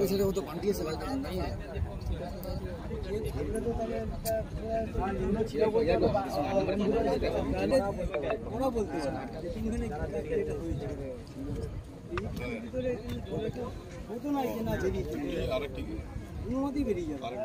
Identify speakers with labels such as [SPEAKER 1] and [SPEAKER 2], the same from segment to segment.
[SPEAKER 1] সেটা তো পাল্টিয়েছে ওরা বলতেছে অনুমতি বেরিয়ে যাবে।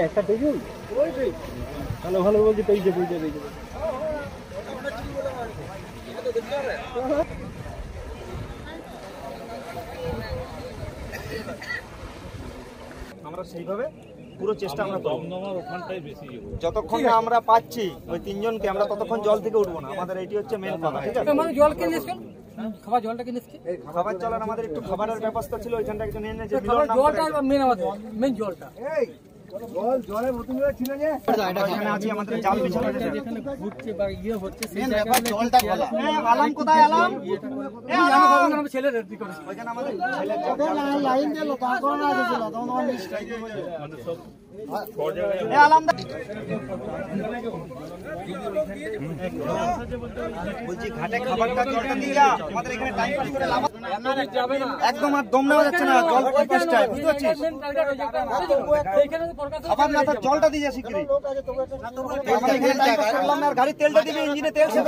[SPEAKER 1] একটা দেখুন ভালো ভালো বলছি পেয়েছে পেয়েছে পেয়েছে আমরা সেইভাবে পুরো চেষ্টা আমরা ওখানটাই বেশি যতক্ষণ না আমরা পাচ্ছি ওই তিনজনকে আমরা ততক্ষণ জল থেকে উঠবো না। আমাদের এটি হচ্ছে মেন কথা, ঠিক আছে? জল কিনে খাবার জলটা কিনে খাবার চলার আমাদের একটু খাবারের ব্যবস্থা ছিল, ওইখানটা একটু নিয়ে যে জলটা মেন আমাদের মেন জলটা জলের বোতল ছিল যে এখানে আছে আমাদের জাল বিছানো যেখানে ঘুরছে বা ইয়ে হচ্ছে সেই জায়গায় জলটা খোলা। আলাম কোথায় আলাম? আমরা ছেলে রেডি করে ওইখানে আমাদের ছেলে লাইন দিল তারপর না দিছিল তখন মানে সব আলাম বলছি ঘাটে খাবারটা জলটা দিয়ে যা, আমাদের এখানে টাইম পাস করে লাভ যাবে না, একদম আর দম নেওয়া যাচ্ছে না, জল পাঁচটায় বুঝতে পারছিস? খাবার না তার জলটা দিয়ে যা শিগগিরই, আমাদের এখানে টাইম পাস করলাম না, আর গাড়ির তেলটা দিবি, ইঞ্জিনে তেল শেষ।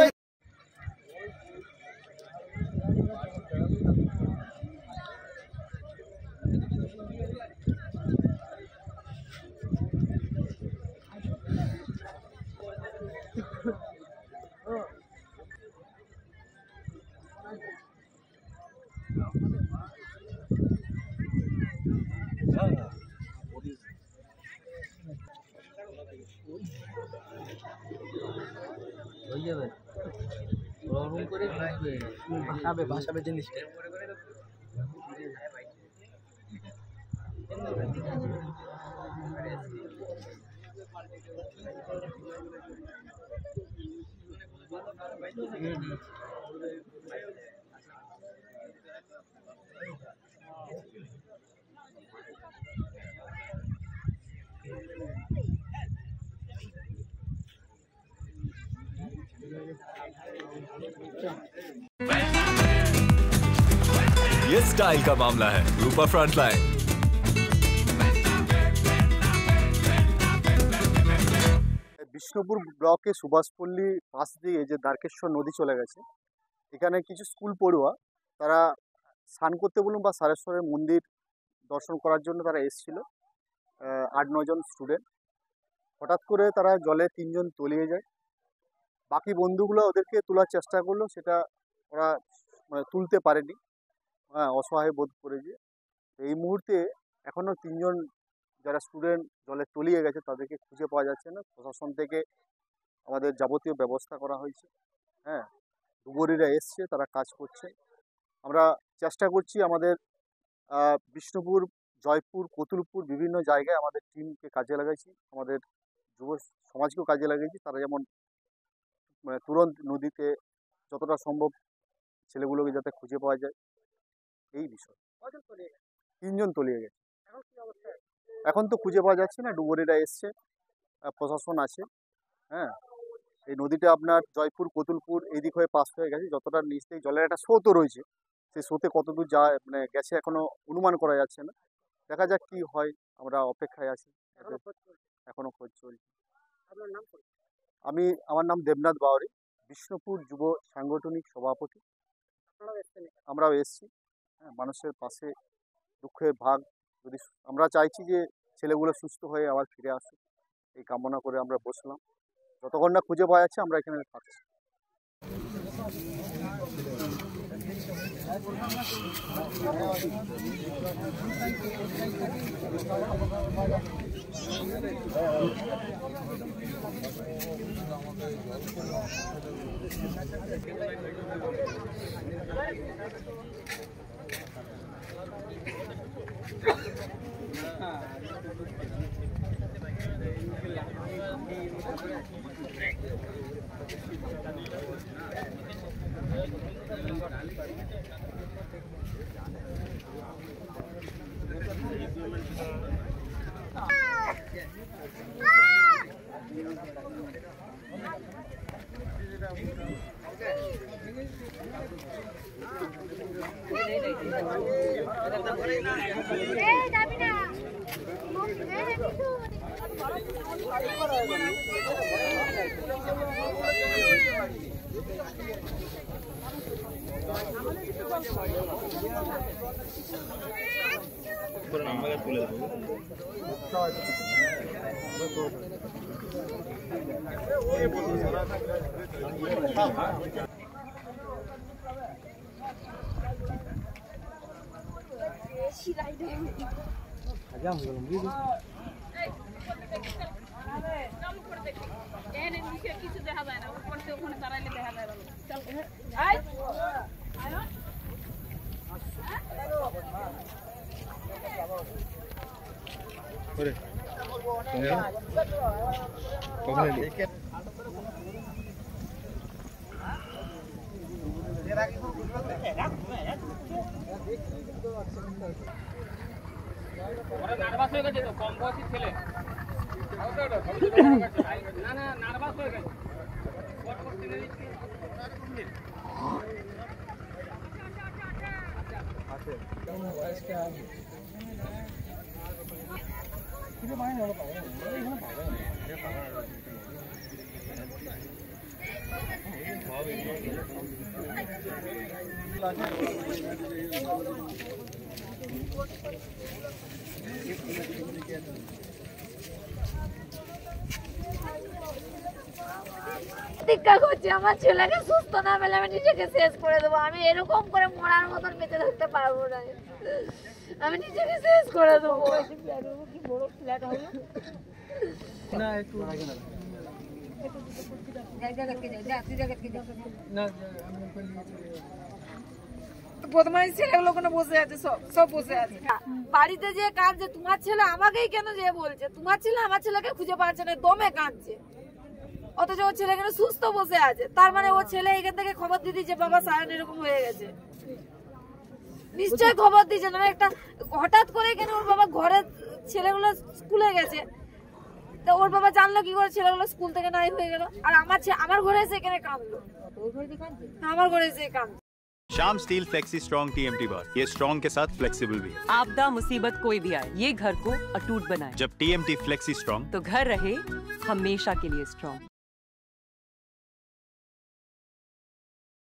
[SPEAKER 1] হয়ে যাবে গরম করে ভাসাবে ভাসাবে জিনিসটা।
[SPEAKER 2] ये स्टाइल का मामला है। रूपा फ्रंटलाइन।
[SPEAKER 3] বিষ্ণুপুর ব্লকে সুভাষপল্লী পাশ দিয়ে যে দ্বারকেশ্বর নদী চলে গেছে, এখানে কিছু স্কুল পড়ুয়া তারা স্নান করতে বলুন বা সারেশ্বরের মন্দির দর্শন করার জন্য তারা এসেছিল, 8-9 জন স্টুডেন্ট। হঠাৎ করে তারা জলে 3 জন তলিয়ে যায়। বাকি বন্ধুগুলো ওদেরকে তোলার চেষ্টা করলো, সেটা ওরা মানে তুলতে পারেনি, অসহায় বোধ করে। যে এই মুহূর্তে এখনও 3 জন যারা স্টুডেন্ট জলে তলিয়ে গেছে তাদেরকে খুঁজে পাওয়া যাচ্ছে না। প্রশাসন থেকে আমাদের যাবতীয় ব্যবস্থা করা হয়েছে। ডুবুরিরা এসছে, তারা কাজ করছে। আমরা চেষ্টা করছি আমাদের বিষ্ণুপুর, জয়পুর, কতুলপুর বিভিন্ন জায়গায় আমাদের টিমকে কাজে লাগাইছি, আমাদের যুব সমাজকেও কাজে লাগিয়েছি। তারা যেমন মানে তুরন্ত নদীতে যতটা সম্ভব ছেলেগুলোকে যাতে খুঁজে পাওয়া যায়, এই বিষয়। 3 জন তলিয়ে গেছে, এখন তো খুঁজে পাওয়া যাচ্ছে না। ডুবুরিরা এসছে, প্রশাসন আছে। এই নদীটা আপনার জয়পুর, কতুলপুর এই দিক হয়ে পাস হয়ে গেছে। যতটা নিচ থেকে জলের একটা স্রোতও রয়েছে, সেই স্রোতে কতদূর যায় মানে গেছে এখনো অনুমান করা যাচ্ছে না। দেখা যাক কি হয়, আমরা অপেক্ষায় আছি, এখনো খোঁজ চলছে। আমার নাম দেবনাথ বাউরি, বিষ্ণুপুর যুব সাংগঠনিক সভাপতি। আমরাও এসছি মানুষের পাশে, দুঃখের ভাগ। যদি আমরা চাইছি যে ছেলেগুলো সুস্থ হয়ে আবার ফিরে আসুক এই কামনা করে আমরা বসলাম। যতক্ষণ না খুঁজে পাওয়া যাচ্ছে আমরা এখানে থাকছি।
[SPEAKER 4] নার্ভাস হয়ে গেছে তো, কম বয়সী ছেলে। না নার্ভাস হয়ে গেছে।
[SPEAKER 5] টিকা করছি আমার ছেলেকে সুস্থ না পেলে আমি নিজেকে শেষ করে দেবো। আমি এরকম করে মরার মতন বেঁচে থাকতে পারবো না, আমি নিজেকে শেষ করে দেবো। কি বড় ফ্ল্যাট হলো না, একটু বদমাইশ ছেলেগুলো ওখানে বসে আছে, সব বসে আছে বাড়িতে যে কাঁদছে। তোমার ছেলে আমাকেই কেন যে বলছে তোমার ছেলে আমার ছেলেকে খুঁজে পাচ্ছে না, দমে কাঁদছে, অথচ ওর ছেলে এখানে সুস্থ বসে আছে। তার মানে ও ছেলে এখান থেকে খবর দিয়ে দিচ্ছে বাবা সায়ন এরকম হয়ে গেছে, নিশ্চয়ই খবর দিচ্ছে না। একটা হঠাৎ করে কেন ওর বাবা ঘরে ছেলেগুলো স্কুলে গেছে, তো ওর বাবা জানলো কি করে ছেলেগুলো স্কুল থেকে নাই হয়ে গেল? আর আমার ঘরে এসে এখানে কাঁদলো, আমার ঘরে এসে কাঁদলো।
[SPEAKER 6] शाम स्टील फ्लेक्सी स्ट्रॉन्ग टीएमटी बार, ये स्ट्रॉन्ग के साथ फ्लेक्सिबल भी है।
[SPEAKER 7] आपदा मुसीबत कोई भी आए, ये घर को अटूट बनाए।
[SPEAKER 6] जब टीएमटी फ्लेक्सी स्ट्रॉन्ग
[SPEAKER 7] तो घर रहे हमेशा के लिए स्ट्रॉन्ग।